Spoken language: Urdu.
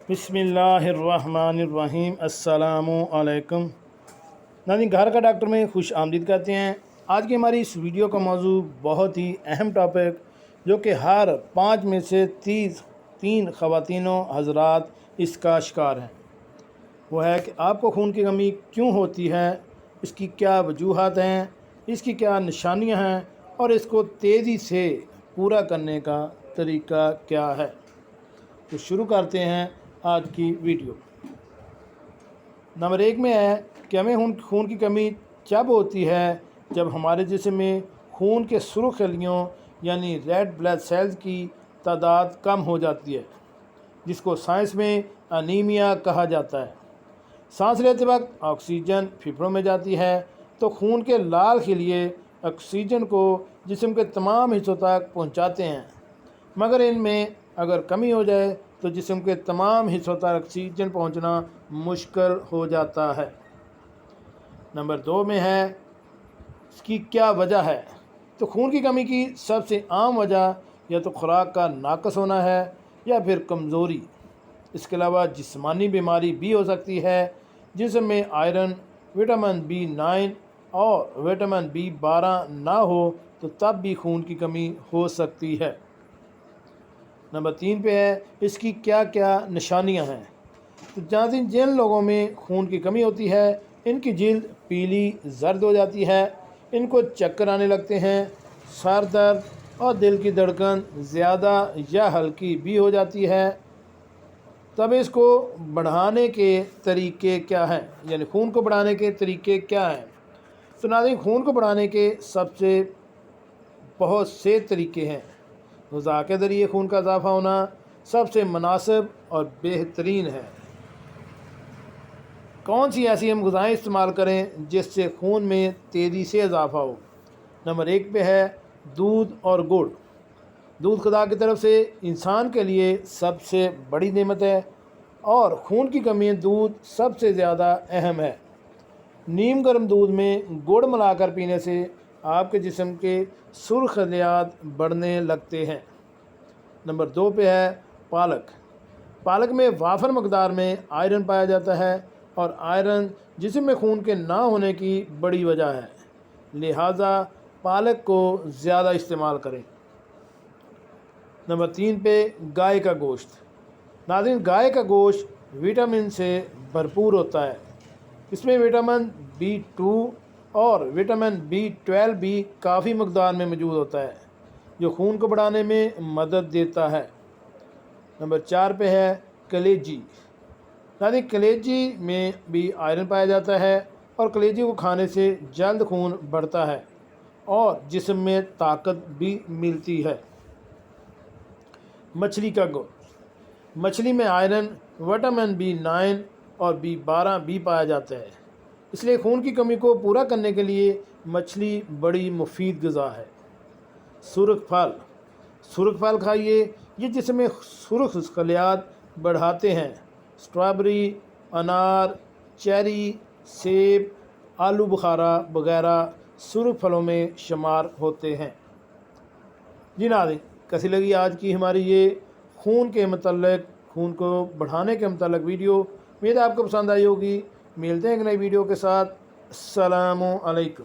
بسم اللہ الرحمن الرحیم۔ السلام علیکم ناظرین، گھر کا ڈاکٹر میں خوش آمدید کہتے ہیں۔ آج کی ہماری اس ویڈیو کا موضوع بہت ہی اہم ٹاپک، جو کہ ہر 5 میں سے 3 خواتین و حضرات اس کا شکار ہیں، وہ ہے کہ آپ کو خون کی کمی کیوں ہوتی ہے، اس کی کیا وجوہات ہیں، اس کی کیا نشانیاں ہیں، اور اس کو تیزی سے پورا کرنے کا طریقہ کیا ہے۔ تو شروع کرتے ہیں آج کی ویڈیو۔ نمبر 1 میں ہے کہ ہمیں خون کی کمی جب ہوتی ہے جب ہمارے جسم میں خون کے سرخ خلیوں یعنی ریڈ بلڈ سیلز کی تعداد کم ہو جاتی ہے، جس کو سائنس میں انیمیا کہا جاتا ہے۔ سانس لیتے وقت آکسیجن پھیپھڑوں میں جاتی ہے تو خون کے لال خلیے آکسیجن کو جسم کے تمام حصوں تک پہنچاتے ہیں، مگر ان میں اگر کمی ہو جائے تو جسم کے تمام حصوں تک آکسیجن پہنچنا مشکل ہو جاتا ہے۔ نمبر 2 میں ہے اس کی کیا وجہ ہے۔ تو خون کی کمی کی سب سے عام وجہ یا تو خوراک کا ناقص ہونا ہے یا پھر کمزوری۔ اس کے علاوہ جسمانی بیماری بھی ہو سکتی ہے، جسم میں آئرن، وٹامن B9 اور وٹامن B12 نہ ہو تو تب بھی خون کی کمی ہو سکتی ہے۔ نمبر 3 پہ ہے اس کی کیا کیا نشانیاں ہیں۔ تو جن لوگوں میں خون کی کمی ہوتی ہے، ان کی جلد پیلی زرد ہو جاتی ہے، ان کو چکر آنے لگتے ہیں، سر درد اور دل کی دھڑکن زیادہ یا ہلکی بھی ہو جاتی ہے۔ تب اس کو بڑھانے کے طریقے کیا ہیں، یعنی خون کو بڑھانے کے طریقے کیا ہیں۔ تو ناظرین، خون کو بڑھانے کے سب سے بہت سے طریقے ہیں۔ غذا کے ذریعے خون کا اضافہ ہونا سب سے مناسب اور بہترین ہے۔ کون سی ایسی ہم غذائیں استعمال کریں جس سے خون میں تیزی سے اضافہ ہو۔ نمبر 1 پہ ہے دودھ اور گڑ۔ دودھ خدا کی طرف سے انسان کے لیے سب سے بڑی نعمت ہے، اور خون کی کمی دودھ سب سے زیادہ اہم ہے۔ نیم گرم دودھ میں گڑ ملا کر پینے سے آپ کے جسم کے سرخ خلیات بڑھنے لگتے ہیں۔ نمبر 2 پہ ہے پالک۔ پالک میں وافر مقدار میں آئرن پایا جاتا ہے، اور آئرن جسم میں خون کے نہ ہونے کی بڑی وجہ ہے، لہٰذا پالک کو زیادہ استعمال کریں۔ نمبر 3 پہ گائے کا گوشت۔ ناظرین، گائے کا گوشت وٹامن سے بھرپور ہوتا ہے۔ اس میں وٹامن B2 اور وٹامن B12 بھی کافی مقدار میں موجود ہوتا ہے، جو خون کو بڑھانے میں مدد دیتا ہے۔ نمبر 4 پہ ہے کلیجی۔ یعنی کلیجی میں بھی آئرن پایا جاتا ہے، اور کلیجی کو کھانے سے جلد خون بڑھتا ہے اور جسم میں طاقت بھی ملتی ہے۔ مچھلی کا گوشت۔ مچھلی میں آئرن، وٹامن B9 اور B12 بھی پایا جاتا ہے، اس لیے خون کی کمی کو پورا کرنے کے لیے مچھلی بڑی مفید غذا ہے۔ سرخ پھل۔ سرخ پھل کھائیے، یہ جسم میں سرخ خلیات بڑھاتے ہیں۔ اسٹرابری، انار، چیری، سیب، آلو بخارا وغیرہ سرخ پھلوں میں شمار ہوتے ہیں۔ جی ناظرین، کیسی لگی آج کی ہماری یہ خون کے متعلق، خون کو بڑھانے کے متعلق ویڈیو؟ امید ہے آپ کو پسند آئی ہوگی۔ ملتے ہیں ایک نئی ویڈیو کے ساتھ۔ السلام علیکم۔